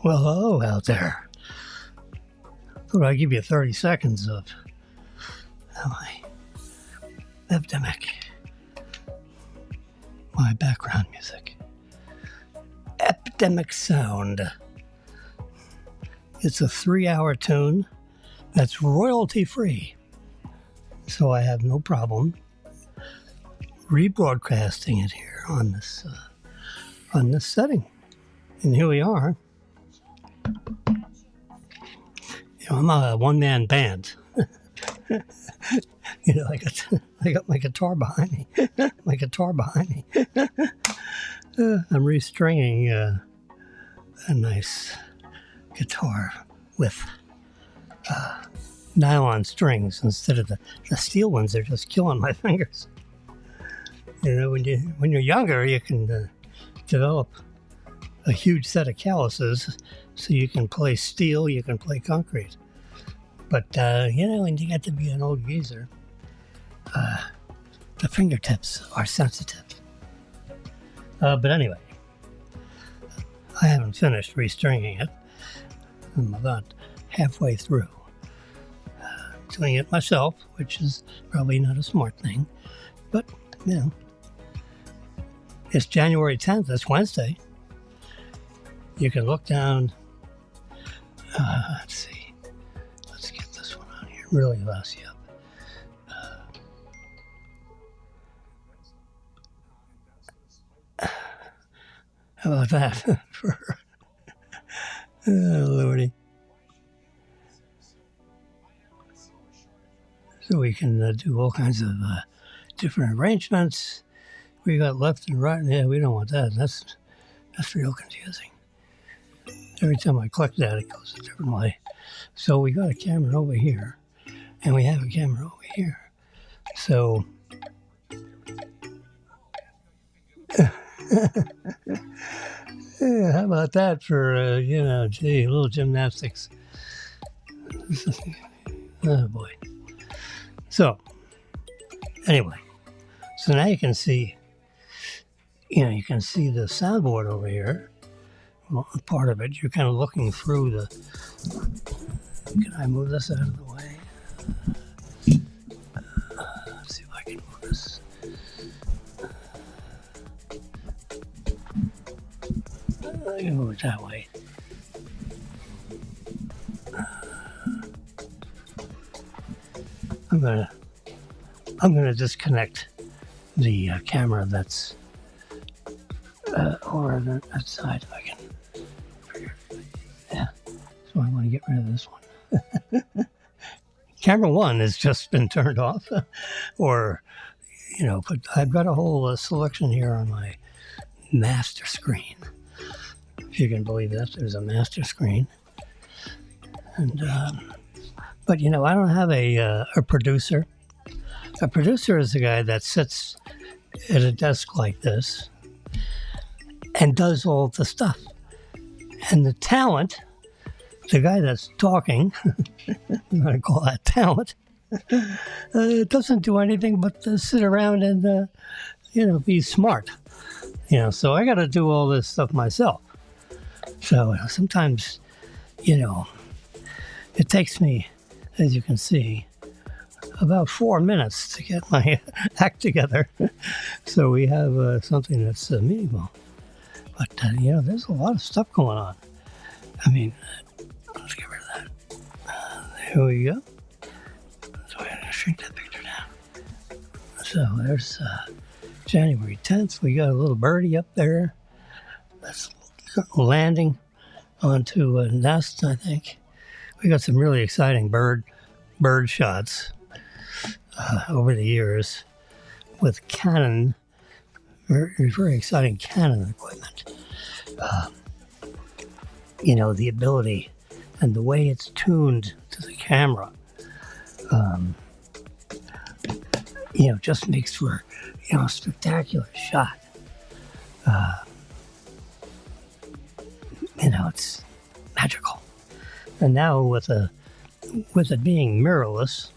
Well, hello out there. Thought I'd give you 30 seconds of my epidemic, my background music. Epidemic Sound. It's a 3-hour tune that's royalty free, so I have no problem rebroadcasting it here on this setting. And here we are. I'm a one-man band. I got my guitar behind me. I'm restringing a nice guitar with nylon strings instead of the steel ones. They're just killing my fingers. When you're younger, you can develop a huge set of calluses, so you can play steel, you can play concrete. But, when you get to be an old geezer, the fingertips are sensitive. But anyway, I haven't finished restringing it. I'm about halfway through. Doing it myself, which is probably not a smart thing. But, it's January 10th, it's Wednesday. You can look down, let's see, let's get this one on here, really louse you up. How about that? Oh, Lordy. So we can do all kinds of different arrangements. We got left and right. Yeah, we don't want that. That's real confusing. Every time I click that, it goes a different way. So we got a camera over here, and we have a camera over here. So, yeah, how about that for, a little gymnastics? Oh, boy. So, anyway, so now you can see the soundboard over here. Well, part of it, you're kind of looking through the... Can I move this out of the way? Let's see if I can move this. I can move it that way. I'm gonna disconnect the camera that's over that side if I can. Yeah, so I want to get rid of this one. Camera 1 has just been turned off, but I've got a whole selection here on my master screen. If you can believe that, there's a master screen. And but I don't have a producer. A producer is a guy that sits at a desk like this and does all the stuff. And the talent, the guy that's talking, I'm going to call that talent, doesn't do anything but sit around and, be smart. So I got to do all this stuff myself. So sometimes, it takes me, as you can see, about 4 minutes to get my act together. So we have something that's meaningful. But, there's a lot of stuff going on. I mean, let's get rid of that. There we go. So I'm going to shrink that picture down. So there's January 10th. We got a little birdie up there that's landing onto a nest, I think. We got some really exciting bird shots over the years. with Canon, very exciting Canon equipment. The ability and the way it's tuned to the camera, just makes for, a spectacular shot. It's magical. And now with it being mirrorless,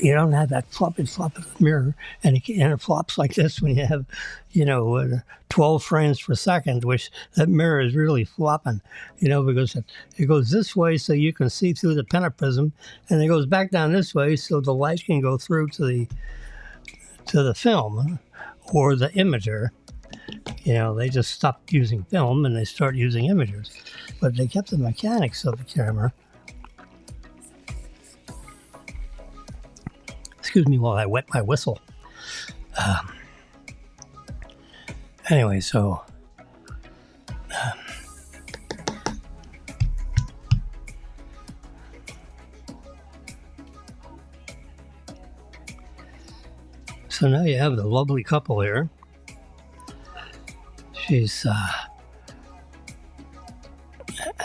you don't have that floppy mirror, and it flops like this when you have, 12 frames per second, which that mirror is really flopping, because it goes this way so you can see through the pentaprism, and it goes back down this way so the light can go through to the film or the imager. They just stopped using film and they start using imagers, but they kept the mechanics of the camera. Excuse me while I wet my whistle. Anyway, so now you have the lovely couple here. She's, I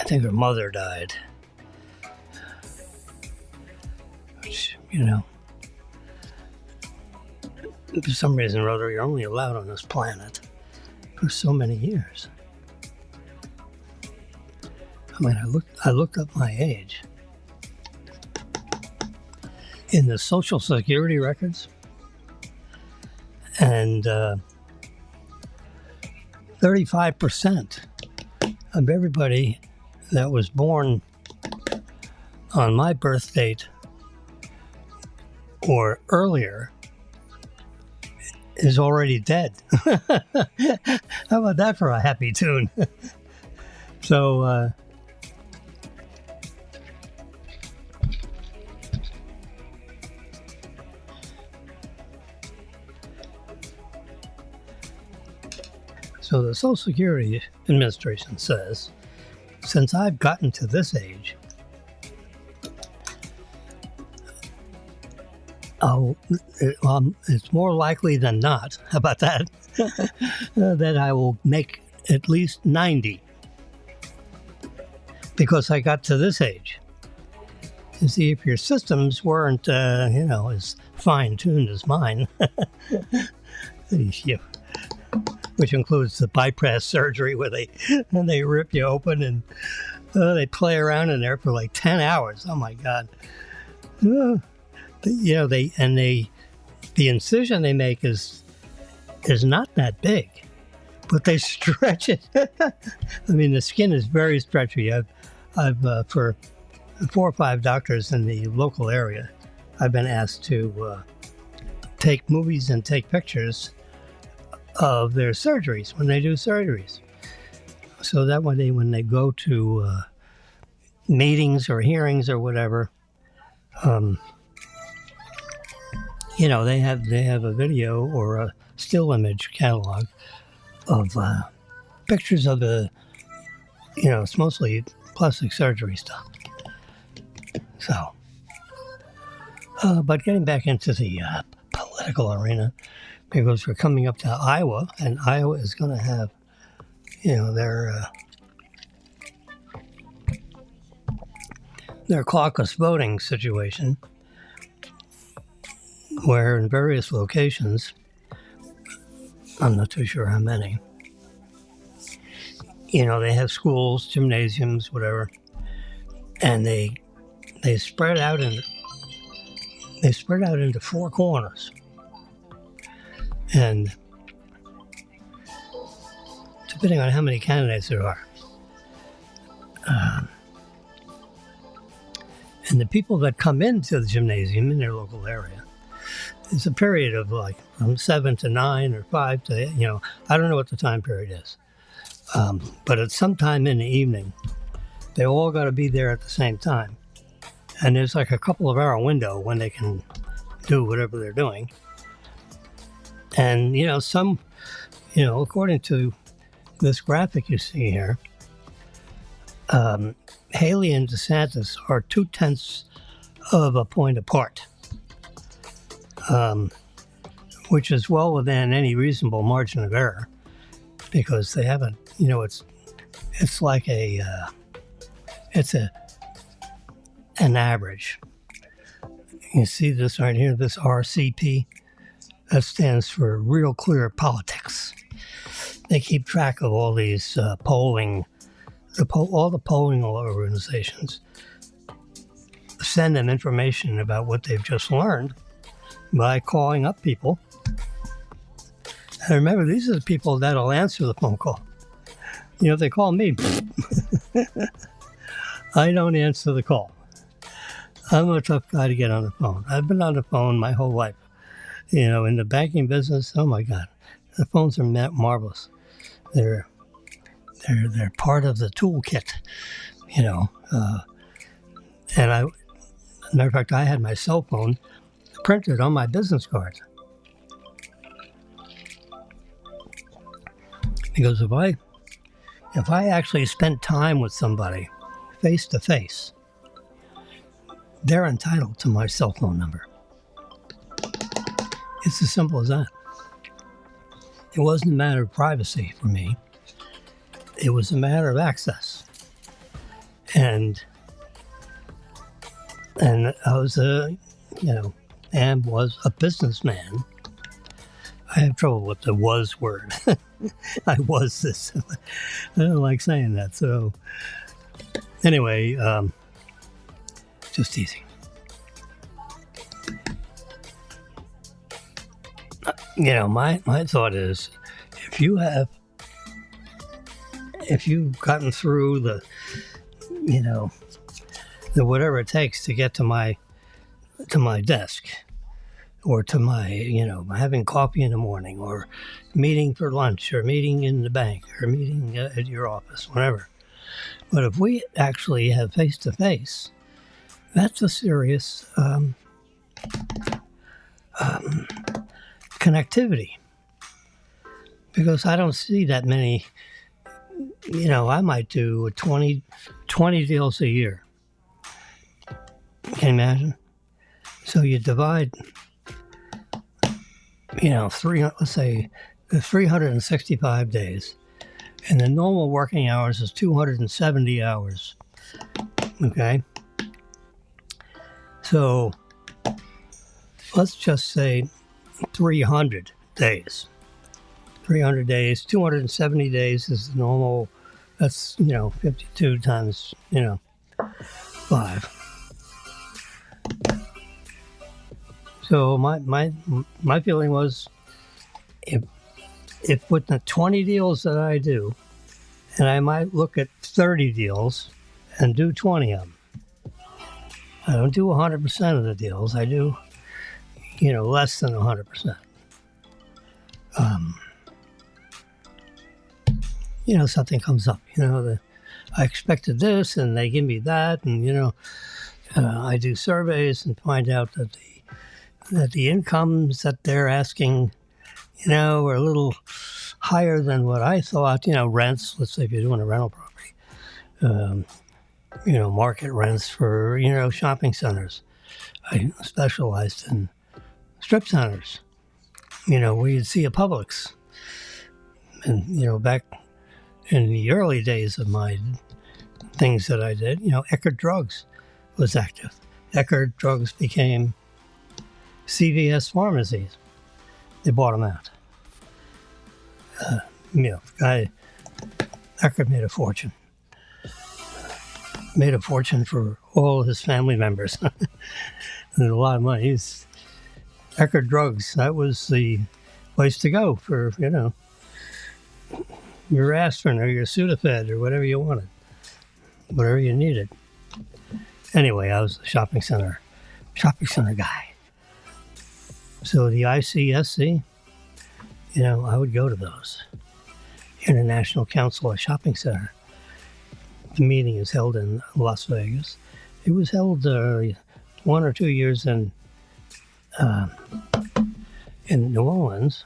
think her mother died. Which, for some reason or other, you're only allowed on this planet for so many years. I looked up my age. In the Social Security records, and 35% of everybody that was born on my birth date or earlier is already dead. How about that for a happy tune? So, So the Social Security Administration says, since I've gotten to this age, it's more likely than not, how about that, that I will make at least 90 because I got to this age. You see, if your systems weren't, as fine-tuned as mine, which includes the bypass surgery where they rip you open and they play around in there for like 10 hours. Oh my God. The incision they make is not that big, but they stretch it. I mean, the skin is very stretchy. I've for 4 or 5 doctors in the local area, I've been asked to take movies and take pictures of their surgeries when they do surgeries, so that when they go to meetings or hearings or whatever, they have a video or a still image catalog of pictures of it's mostly plastic surgery stuff. So, but getting back into the political arena, because we're coming up to Iowa, and Iowa is going to have, their caucus voting situation, where in various locations, I'm not too sure how many, they have schools, gymnasiums, whatever, and they spread out into 4 corners. And depending on how many candidates there are, and the people that come into the gymnasium in their local area, it's a period of like from 7 to 9 or 5 to, I don't know what the time period is, but it's sometime in the evening. They all got to be there at the same time. And there's like a couple of hour window when they can do whatever they're doing. And, according to this graphic you see here, Haley and DeSantis are 0.2 of a point apart, which is well within any reasonable margin of error, because they haven't, it's like it's an average. You see this right here, this RCP, that stands for Real Clear Politics. They keep track of all these polling, all the polling organizations send them information about what they've just learned by calling up people. And remember, these are the people that'll answer the phone call. If they call me, I don't answer the call. I'm a tough guy to get on the phone. I've been on the phone my whole life. In the banking business, oh my God, the phones are marvelous. They're part of the toolkit, and as a matter of fact, I had my cell phone printed on my business cards. Because if I actually spent time with somebody face to face, they're entitled to my cell phone number. It's as simple as that. It wasn't a matter of privacy for me. It was a matter of access. And I was was a businessman. I have trouble with the was word. I was this. I don't like saying that. So anyway, just easy. My thought is, if you've gotten through the whatever it takes to get to my desk, or to my, having coffee in the morning, or meeting for lunch, or meeting in the bank, or meeting at your office, whatever. But if we actually have face-to-face, that's a serious connectivity. Because I don't see that many, I might do 20 deals a year. Can you imagine? So you divide, let's say 365 days, and the normal working hours is 270 hours. Okay? So let's just say 300 days. 300 days, 270 days is the normal. That's, 52 times, 5. So my feeling was, if with the 20 deals that I do, and I might look at 30 deals and do 20 of them. I don't do 100% of the deals. I do, less than 100%. Something comes up. I expected this, and they give me that, and I do surveys and find out that the incomes that they're asking, are a little higher than what I thought. Rents. Let's say if you're doing a rental property, market rents for shopping centers. I specialized in strip centers. Where you'd see a Publix, and back in the early days of my things that I did, Eckerd Drugs was active. Eckerd Drugs became CVS pharmacies. They bought them out. Eckerd made a fortune. Made a fortune for all his family members. And a lot of money. Eckerd Drugs, that was the place to go for, your aspirin or your Sudafed or whatever you wanted, whatever you needed. Anyway, I was a shopping center guy. So the ICSC, I would go to those. International Council of Shopping Center. The meeting is held in Las Vegas. It was held 1 or 2 years in New Orleans,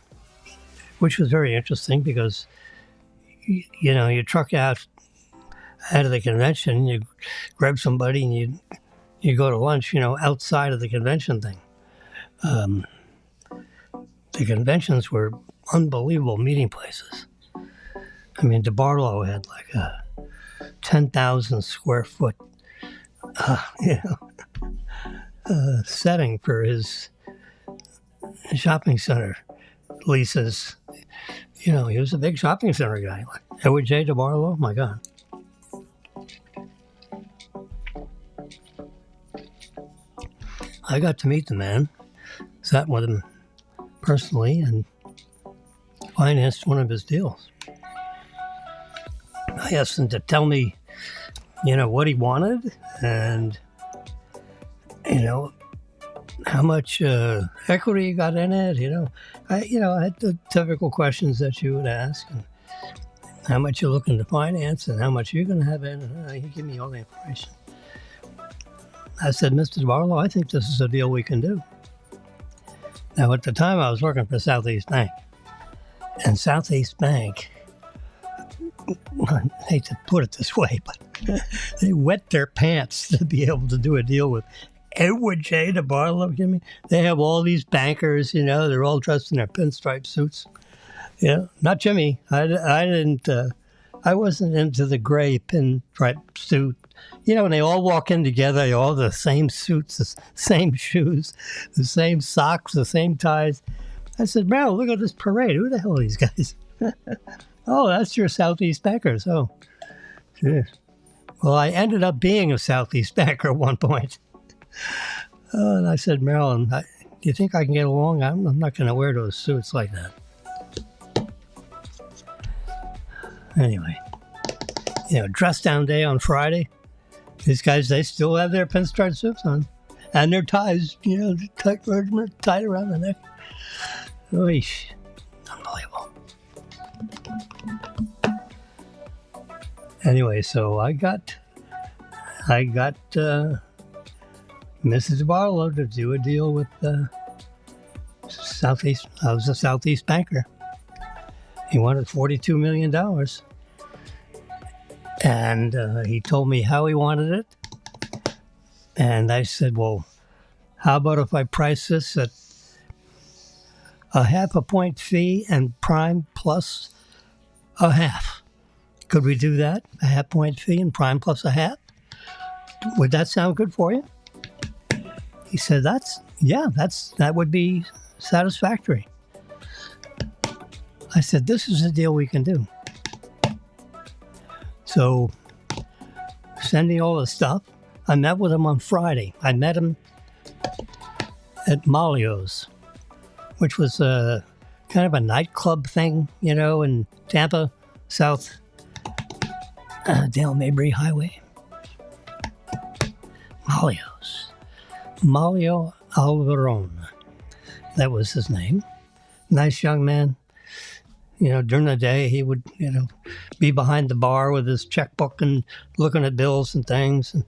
which was very interesting because you truck out of the convention, you grab somebody and you you go to lunch, outside of the convention thing. The conventions were unbelievable meeting places. I mean, DeBarlo had like a 10,000 square foot, setting for his shopping center leases. He was a big shopping center guy. Edward J. DeBarlo, my God. I got to meet the man, sat with him personally, and financed one of his deals. I asked him to tell me, what he wanted and, how much equity you got in it. I had the typical questions that you would ask, and how much you're looking to finance and how much you're going to have in it. He gave me all the information. I said, Mr. DeBarlo, I think this is a deal we can do. Now, at the time, I was working for Southeast Bank. And Southeast Bank, I hate to put it this way, but they wet their pants to be able to do a deal with Edward J. DeBarlo. They have all these bankers, they're all dressed in their pinstripe suits. Not Jimmy. I wasn't into the gray pinstripe suit. When they all walk in together, they all the same suits, the same shoes, the same socks, the same ties. I said, Merrill, look at this parade. Who the hell are these guys? Oh, that's your Southeast bankers. Oh, sure. Well, I ended up being a Southeast banker at one point. And I said, Marilyn, do you think I can get along? I'm not going to wear those suits like that. Anyway, dress down day on Friday. These guys, they still have their pinstripe suits on. And their ties, tight around the neck. Oish. Unbelievable. Anyway, so I got Mrs. DeBarlo to do a deal with Southeast. I was a Southeast banker. He wanted $42 million. And he told me how he wanted it. And I said, well, how about if I price this at a 0.5 point fee and prime plus a half? Could we do that? A 0.5 point fee and prime plus a half? Would that sound good for you? He said, that would be satisfactory. I said, this is a deal we can do. So, sending all the stuff, I met with him on Friday. I met him at Malio's, which was a kind of a nightclub thing, in Tampa, South Dale Mabry Highway. Malio's. Malio Alvarone. That was his name. Nice young man. During the day, he would, be behind the bar with his checkbook and looking at bills and things. And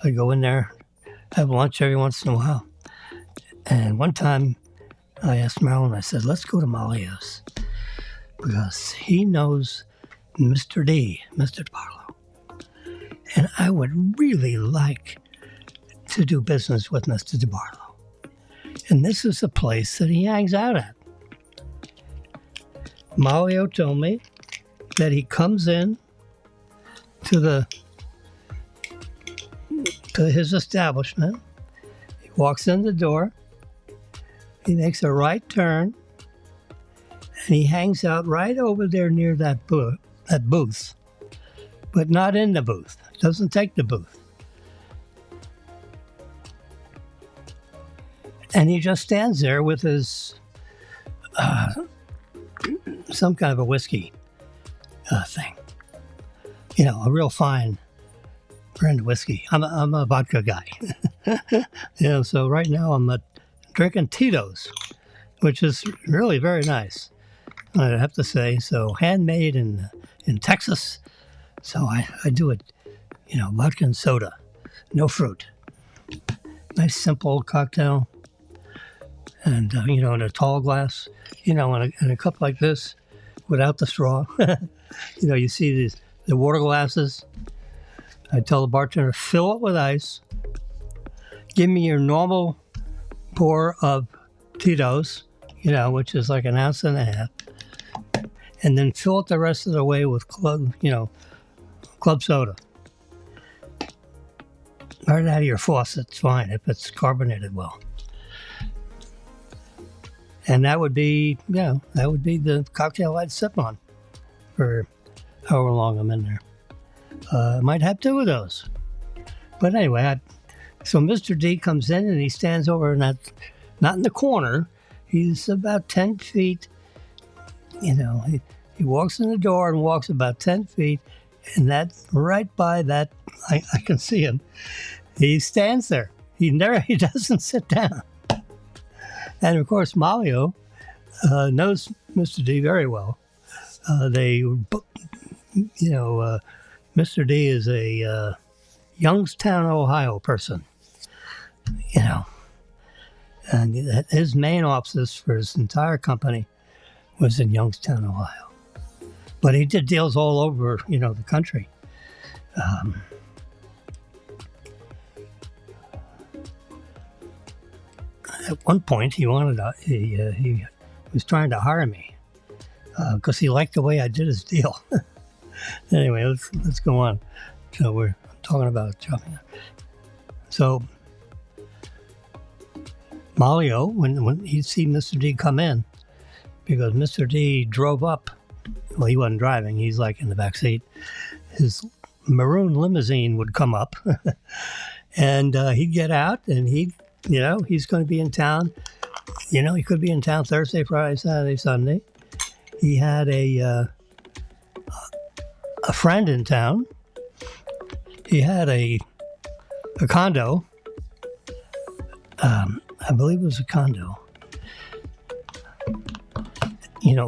I'd go in there, have lunch every once in a while. And one time, I asked Marilyn, I said, let's go to Malio's. Because he knows Mr. DeBarlo. And I would really like to do business with Mr. DeBarlo. And this is the place that he hangs out at. Malio told me that he comes in to his establishment. He walks in the door. He makes a right turn, and he hangs out right over there near that booth, but not in the booth. Doesn't take the booth. And he just stands there with his some kind of a whiskey thing. A real fine brand of whiskey. I'm a vodka guy. So right now I'm drinking Tito's, which is really very nice, I have to say. So handmade in Texas. So I do it, vodka and soda, no fruit. Nice simple cocktail. And, in a tall glass, in a cup like this, without the straw. You see the water glasses. I tell the bartender, fill it with ice, give me your normal pour of Tito's, which is like an ounce and a half, and then fill it the rest of the way with club soda. Right out of your faucet, it's fine if it's carbonated well. And that would be the cocktail I'd sip on for however long I'm in there. I might have 2 of those. But anyway, so Mr. D comes in and he stands over not in the corner. He's about 10 feet. He walks in the door and walks about 10 feet. And that's right by that, I can see him. He stands there. He doesn't sit down. And of course, Mario knows Mr. D very well. Mr. D is a Youngstown, Ohio person, and his main office for his entire company was in Youngstown, Ohio. But he did deals all over, the country. At one point, he was trying to hire me because he liked the way I did his deal. Anyway, let's go on. So we're talking about shopping. So Mario, when he'd see Mr. D come in, because Mr. D drove up. Well, he wasn't driving. He's like in the back seat. His maroon limousine would come up, and he'd get out, and he's going to be in town. He could be in town Thursday, Friday, Saturday, Sunday. He had a friend in town. He had a condo. I believe it was a condo.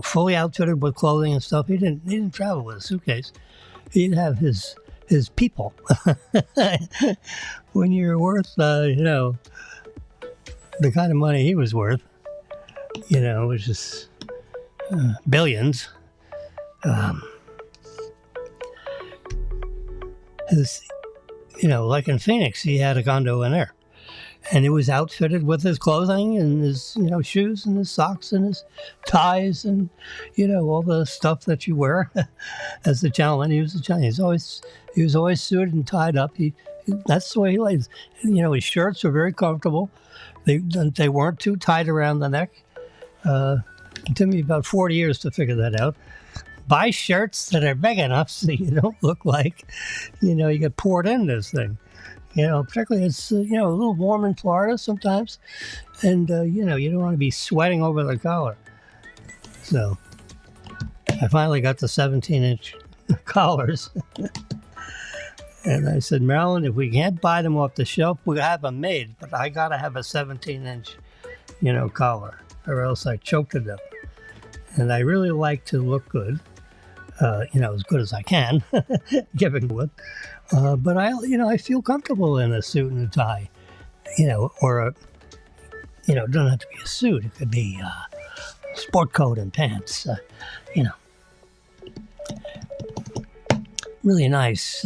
Fully outfitted with clothing and stuff. He didn't travel with a suitcase. He'd have his people. When you're worth, the kind of money he was worth, it was just billions. Like in Phoenix, he had a condo in there. And it was outfitted with his clothing and his, shoes and his socks and his ties and, all the stuff that you wear as a gentleman. He was a gentleman. He was always suited and tied up. That's the way he lays. His shirts were very comfortable. They weren't too tight around the neck. It took me about 40 years to figure that out. Buy shirts that are big enough so you don't look like, you get poured in this thing. Particularly it's, a little warm in Florida sometimes. And, you don't want to be sweating over the collar. So I finally got the 17-inch collars. And I said, Marilyn, if we can't buy them off the shelf, we'll have them made. But I got to have a 17-inch, collar, or else I choke to death. And I really like to look good, as good as I can, given what. But I feel comfortable in a suit and a tie, or it doesn't have to be a suit. It could be a sport coat and pants, really nice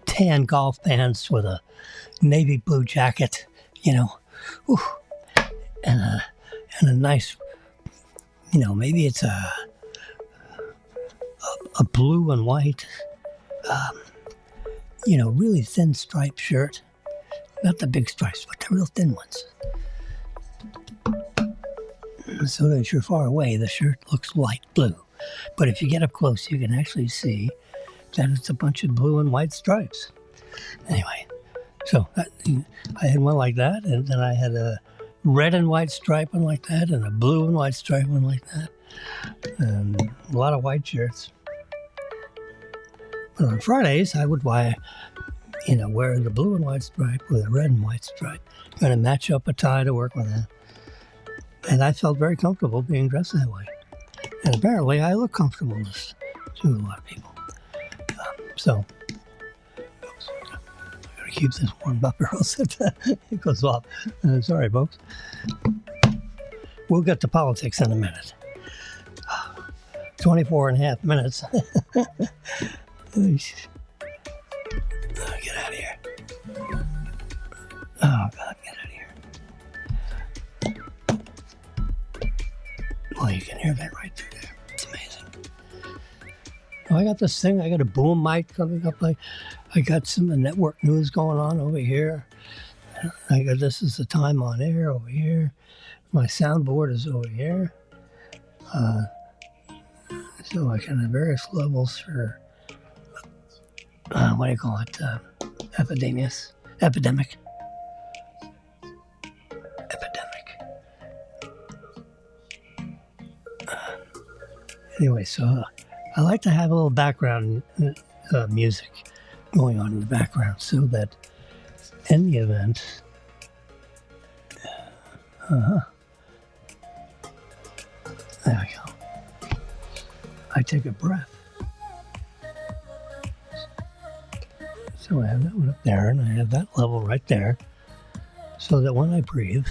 tan golf pants with a navy blue jacket, and a nice, maybe it's a blue and white, really thin striped shirt. Not the big stripes, but the real thin ones. So that if you're far away, the shirt looks light blue. But if you get up close, you can actually see that it's a bunch of blue and white stripes. Anyway, so I had one like that, and then I had a red and white stripe one like that, and a blue and white stripe one like that, and a lot of white shirts. But on Fridays, I would wear the blue and white stripe with a red and white stripe. Going to match up a tie to work with that. And I felt very comfortable being dressed that way. And apparently I look comfortable to a lot of people. So, I got to keep this warmed up or else it goes off. Sorry, folks. We'll get to politics in a minute. 24 and a half minutes. Get out of here. Oh, God, get Well, you can hear that right through there. It's amazing. Oh, I got this thing. I got a boom mic coming up. I got some network news going on over here. This is the time on air over here. My soundboard is over here. So I can have various levels for, what do you call it? Epidemic. Anyway, so I like to have a little background music going on in the background so that in the event, there we go. I take a breath. So I have that one up there, and I have that level right there, so that when I breathe,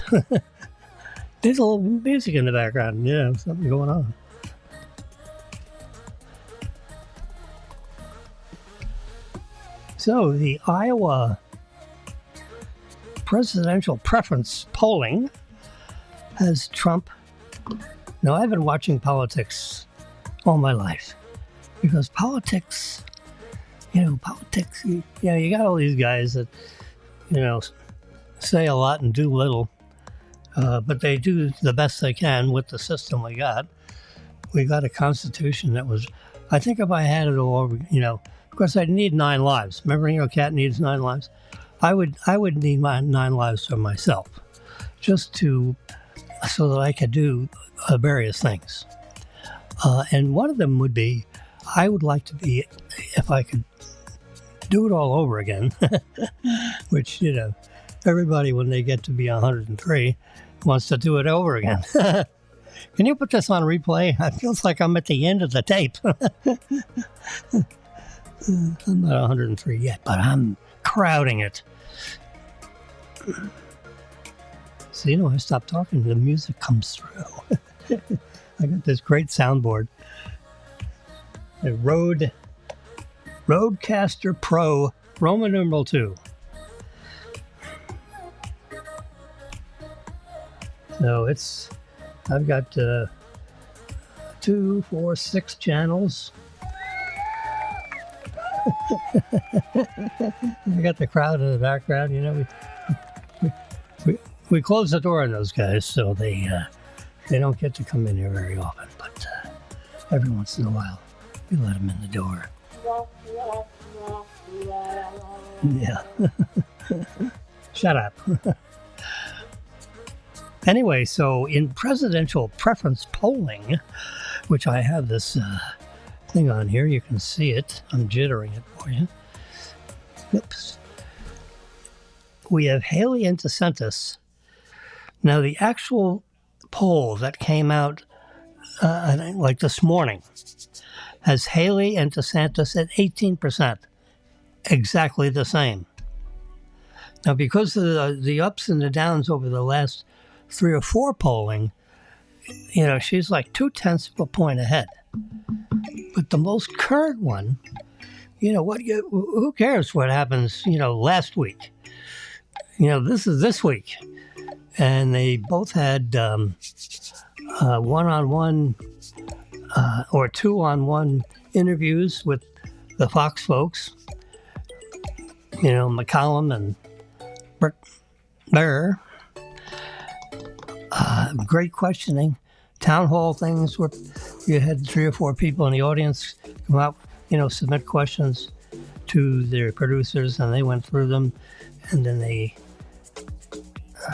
there's a little music in the background. Yeah, something going on. So the Iowa presidential preference polling has Trump. Now, I've been watching politics all my life because politics, you got all these guys that, say a lot and do little, but they do the best they can with the system we got. We got a constitution that was, I think if I had it all, of course I'd need 9 lives. Remember, a cat needs 9 lives? I would need my 9 lives for myself, just so that I could do various things. And one of them would be, I would like to be, if I could do it all over again, which, everybody when they get to be 103 wants to do it over again. Can you put this on replay? It feels like I'm at the end of the tape. I'm not 103 yet, but I'm crowding it. So, I stop talking, the music comes through. I got this great soundboard. A Rodecaster Pro Roman numeral 2. So I've got 2, 4, 6 channels. I got the crowd in the background. We close the door on those guys, so they don't get to come in here very often. But every once in a while, we let them in the door. Yeah. Shut up. Anyway, so in presidential preference polling, which I have this thing on here, you can see it. I'm jittering it for you. Oops. We have Haley and DeSantis. Now, the actual poll that came out like this morning has Haley and DeSantis at 18%. Exactly the same. Now, because of the ups and the downs over the last 3 or 4 polling, she's like 0.2 of a point ahead. But the most current one, who cares what happens, last week? This is this week. And they both had one-on-one or 2-on-1 interviews with the Fox folks, McCollum and Brett Baier. Great questioning. Town hall things where you had 3 or 4 people in the audience come out, submit questions to their producers, and they went through them, and then they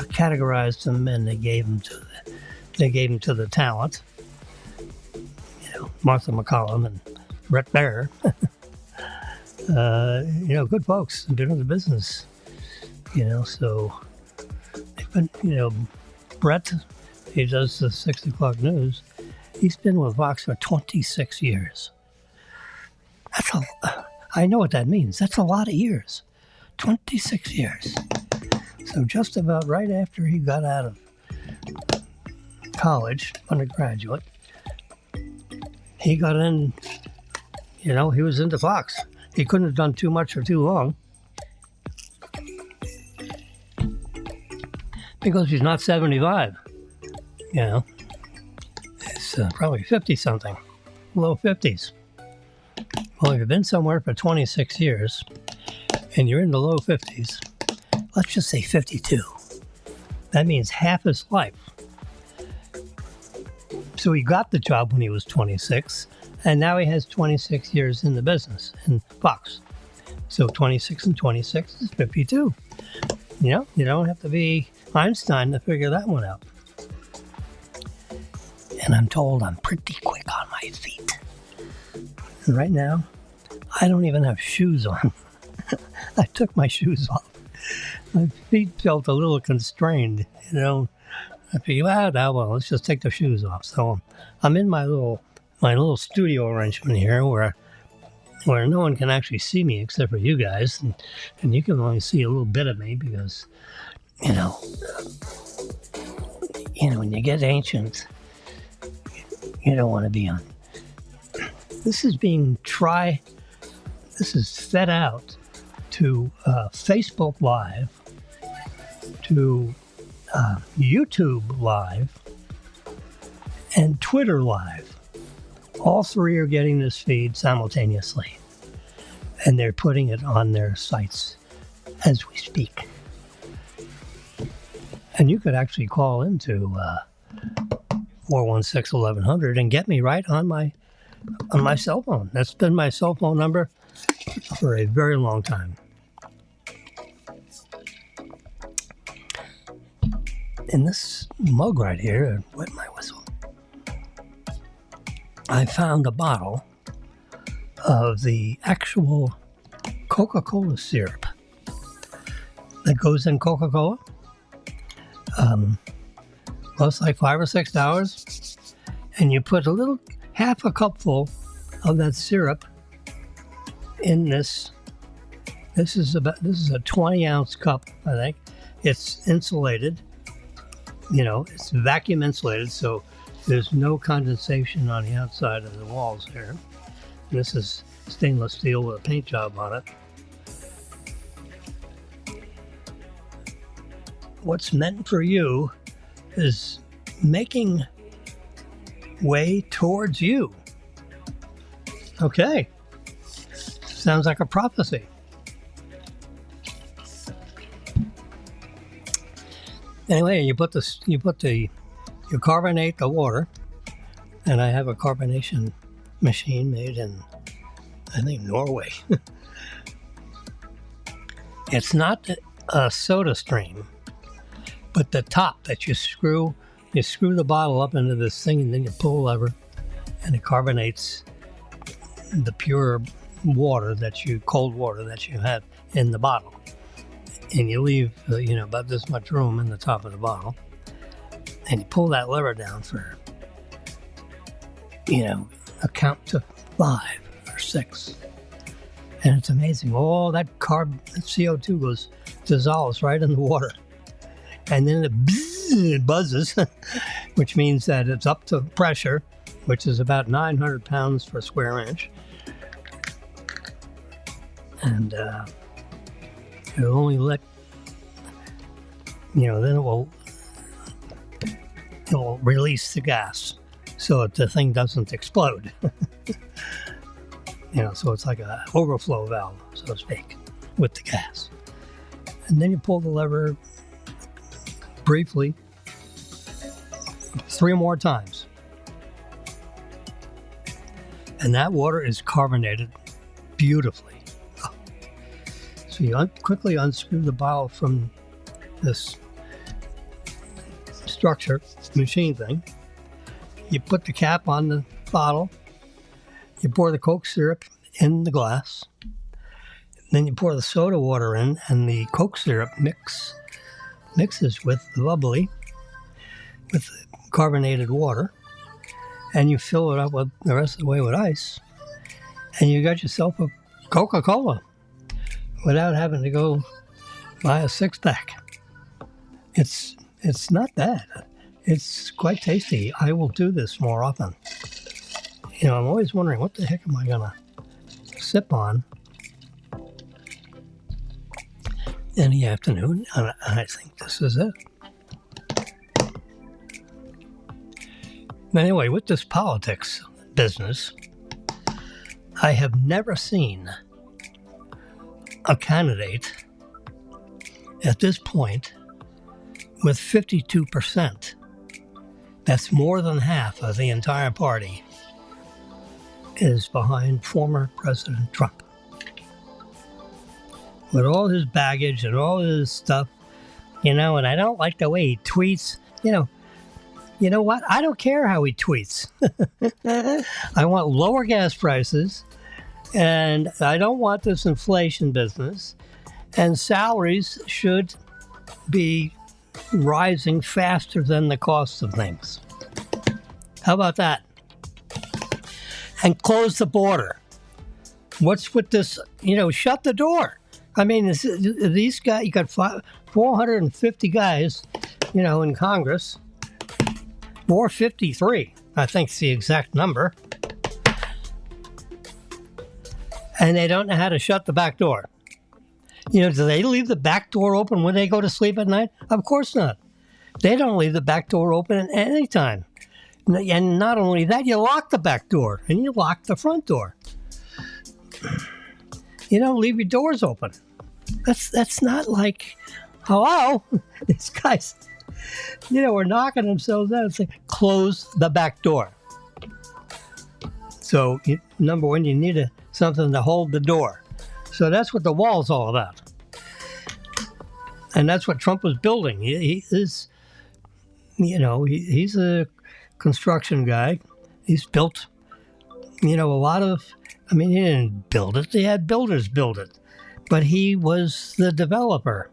categorized them, and they gave them to the talent. Martha McCollum and Brett Baier. Good folks, been in the business. So they've been, Brett, he does the 6 o'clock news. He's been with Fox for 26 years. I know what that means. That's a lot of years. 26 years. So just about right after he got out of college, undergraduate, he got in, he was into Fox. He couldn't have done too much for too long because he's not 75. He's probably 50-something, low 50s. Well, if you've been somewhere for 26 years and you're in the low 50s, let's just say 52. That means half his life. So he got the job when he was 26, and now he has 26 years in the business in Fox. So 26 and 26 is 52. You know, you don't have to be Einstein to figure that one out. And I'm told I'm pretty quick on my feet. And right now, I don't even have shoes on. I took my shoes off. My feet felt a little constrained, you know. I figured, well, let's just take the shoes off. So I'm in my little studio arrangement here where no one can actually see me except for you guys. And you can only see a little bit of me because, you know, when you get ancient, you don't want to be on. This is fed out to Facebook Live, to YouTube Live, and Twitter Live. All three are getting this feed simultaneously, and they're putting it on their sites as we speak. And you could actually call into 416-1100 and get me right on my cell phone. That's been my cell phone number for a very long time. In this mug right here, wet my whistle, I found a bottle of the actual Coca-Cola syrup that goes in Coca-Cola. It's like $5 or $6, and you put half a cupful of that syrup in this. This is a 20-ounce cup, I think. It's insulated. You know, it's vacuum insulated, so there's no condensation on the outside of the walls here. This is stainless steel with a paint job on it. What's meant for you is making way towards you. Okay. Sounds like a prophecy. Anyway, you carbonate the water, and I have a carbonation machine made in, I think, Norway. It's not a soda stream, but the top that you screw the bottle up into this thing, and then you pull a lever, and it carbonates the pure cold water that you have in the bottle. And you leave, about this much room in the top of the bottle. And you pull that lever down for, a count to 5 or 6. And it's amazing. All that CO2 dissolves right in the water. And then it buzzes, which means that it's up to pressure, which is about 900 pounds per square inch. And it'll only let, then it will release the gas so that the thing doesn't explode. So it's like an overflow valve, so to speak, with the gas. And then you pull the lever briefly 3 more times. And that water is carbonated beautifully. So you quickly unscrew the bottle from this structure, machine thing. You put the cap on the bottle. You pour the Coke syrup in the glass. Then you pour the soda water in, and the Coke syrup mixes with the bubbly, with the carbonated water. And you fill it up with the rest of the way with ice. And you got yourself a Coca-Cola without having to go buy a 6-pack. It's not bad. It's quite tasty. I will do this more often. I'm always wondering, what the heck am I going to sip on in the afternoon? And I think this is it. Anyway, with this politics business, I have never seen a candidate at this point with 52%. That's more than half of the entire party is behind former President Trump. With all his baggage and all his stuff, and I don't like the way he tweets, you know what? I don't care how he tweets. I want lower gas prices, and I don't want this inflation business, and salaries should be rising faster than the cost of things. How about that? And close the border. What's with this, shut the door. I mean, these guys, you got 450 guys, in Congress. 453, I think is the exact number. And they don't know how to shut the back door. Do they leave the back door open when they go to sleep at night? Of course not. They don't leave the back door open at any time. And not only that, you lock the back door and you lock the front door. You don't leave your doors open. That's not like, hello, these guys, are knocking themselves out and saying, close the back door. So, number one, you need something to hold the door. So that's what the wall's all about. And that's what Trump was building. He's a construction guy. He's built, a lot of, he didn't build it. They had builders build it. But he was the developer.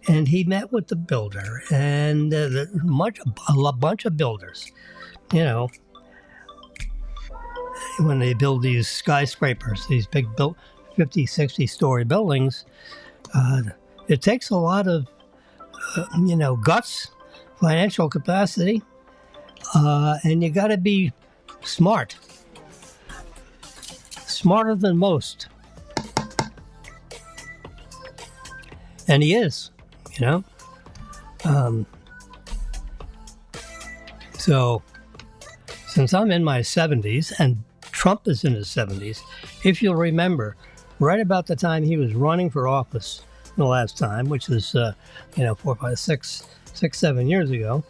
And he met with the builder and a bunch of builders, when they build these skyscrapers, these big 50, 60-story buildings, it takes a lot of, guts, financial capacity, and you got to be smart, smarter than most. And he is, So since I'm in my 70s and Trump is in his 70s, if you'll remember, right about the time he was running for office the last time, which was, 4, 5, 6, 7 years ago,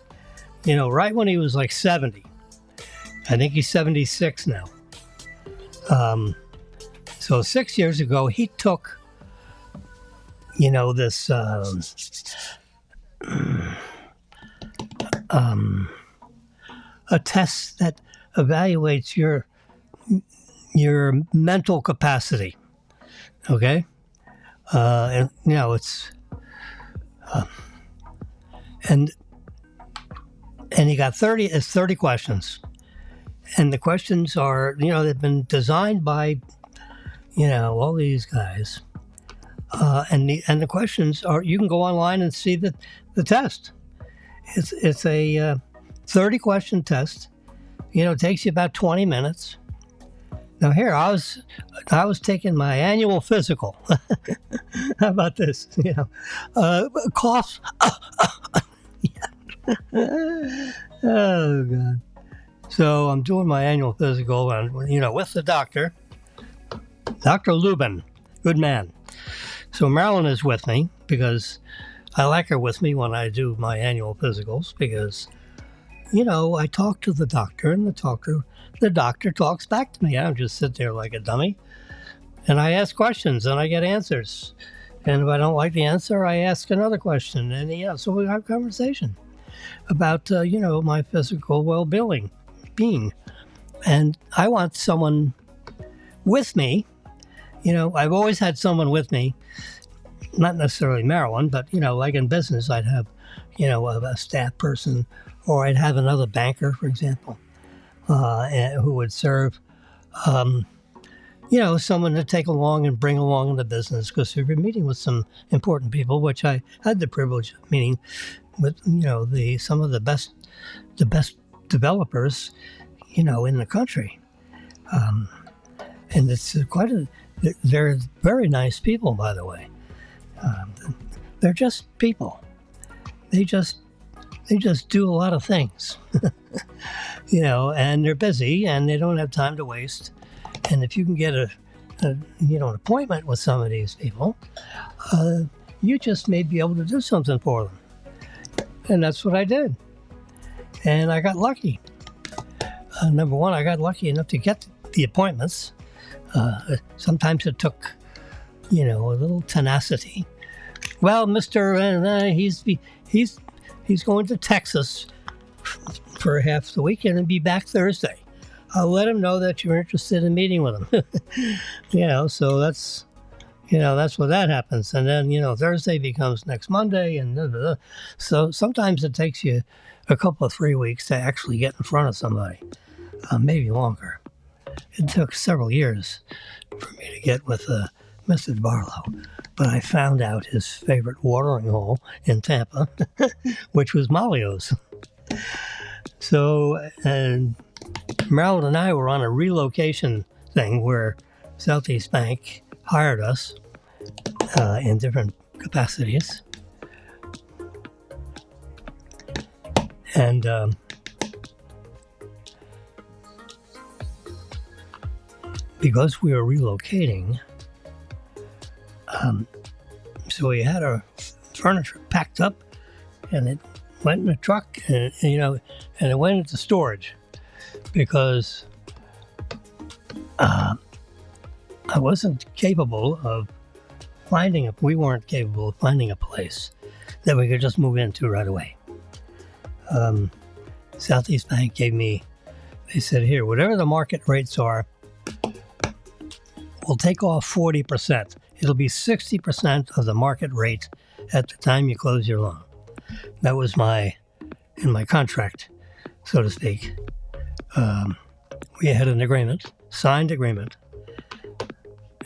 right when he was like 70. I think he's 76 now. So 6 years ago, he took, this a test that evaluates your mental capacity. Okay, and it's and he got 30 questions, and the questions are they've been designed by all these guys, and the questions are, you can go online and see the test. It's a 30 question test. It takes you about 20 minutes. Now here, I was taking my annual physical. How about this? Cough. Oh God. So I'm doing my annual physical, and with the doctor, Dr. Lubin, good man. So Marilyn is with me because I like her with me when I do my annual physicals, because I talk to the doctor, and the doctor talks back to me. I don't just sit there like a dummy. And I ask questions, and I get answers. And if I don't like the answer, I ask another question. And so we have a conversation about, my physical well-being. And I want someone with me. I've always had someone with me, not necessarily Marilyn, but, like in business, I'd have, a staff person, or I'd have another banker, for example, who would serve, someone to take along and bring along in the business, because we've been meeting with some important people, which I had the privilege of meeting with, some of the best developers, in the country. And it's they're very nice people, by the way. They're just people. They just they just do a lot of things, and they're busy and they don't have time to waste. And if you can get an appointment with some of these people, you just may be able to do something for them. And that's what I did. And I got lucky. Number one, I got lucky enough to get the appointments. Sometimes it took, a little tenacity. Well, Mr. He's going to Texas for half the weekend and be back Thursday. I'll let him know that you're interested in meeting with him. So that's what that happens. And then, Thursday becomes next Monday. And blah, blah, blah. So sometimes it takes you a couple of 3 weeks to actually get in front of somebody, maybe longer. It took several years for me to get with Mr. Barlow. But I found out his favorite watering hole in Tampa, which was Malio's. So, and Marilyn and I were on a relocation thing where Southeast Bank hired us in different capacities. And because we were relocating, so we had our furniture packed up, and it went in a truck, and it went into storage because I wasn't capable of we weren't capable of finding a place that we could just move into right away. Southeast Bank they said, here, whatever the market rates are, we'll take off 40%. It'll be 60% of the market rate at the time you close your loan. That was in my contract, so to speak. We had an agreement, signed agreement.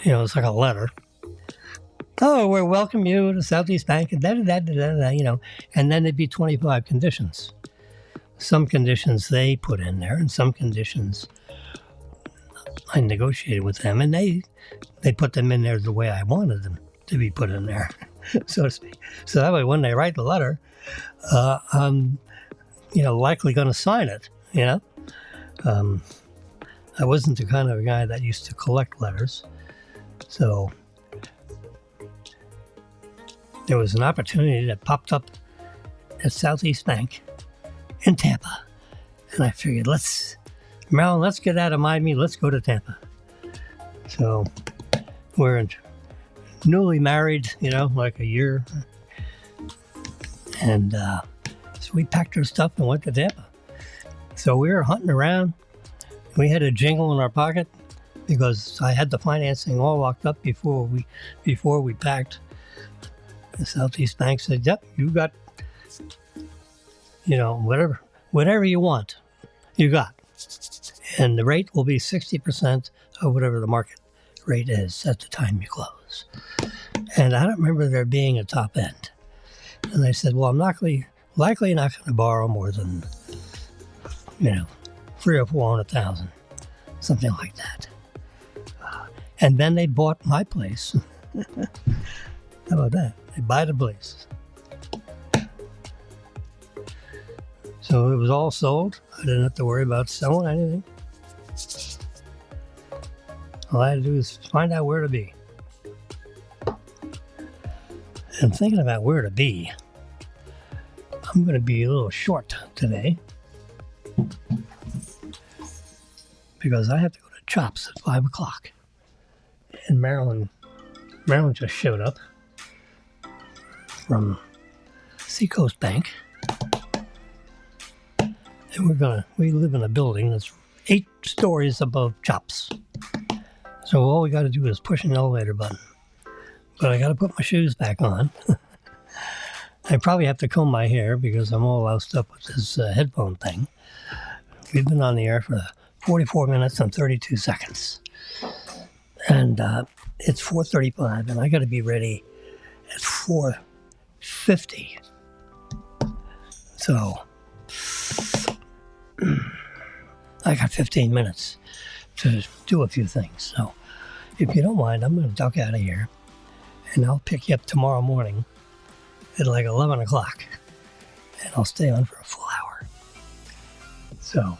It's like a letter. Oh, we welcome you to Southeast Bank, and da-da-da-da-da-da, and then there'd be 25 conditions. Some conditions they put in there, and some conditions I negotiated with them, and they put them in there the way I wanted them to be put in there, so to speak. So that way, when they write the letter, I'm, likely going to sign it, I wasn't the kind of guy that used to collect letters, so there was an opportunity that popped up at Southeast Bank in Tampa, and I figured, Marilyn, let's get out of Miami, let's go to Tampa. So we're newly married, like a year, and so we packed our stuff and went to Tampa. So we were hunting around. We had a jingle in our pocket because I had the financing all locked up before we packed. The Southeast Bank said, yep, you got, whatever you want, you got. And the rate will be 60% of whatever the market rate is at the time you close. And I don't remember there being a top end. And I said, well, I'm likely not going to borrow more than, $300,000 or $400,000, something like that. And then they bought my place. How about that? They buy the place. So it was all sold. I didn't have to worry about selling anything. All I had to do is find out where to be. And thinking about where to be, I'm going to be a little short today because I have to go to Chops at 5 o'clock. And Marilyn just showed up from Seacoast Bank. And we live in a building that's 8 stories above Chops. So all we got to do is push an elevator button. But I got to put my shoes back on. I probably have to comb my hair because I'm all loused up with this headphone thing. We've been on the air for 44 minutes and 32 seconds. And it's 4:35, and I got to be ready at 4:50. So I got 15 minutes to do a few things. So if you don't mind, I'm going to duck out of here, and I'll pick you up tomorrow morning at like 11 o'clock. and I'll stay on for a full hour. So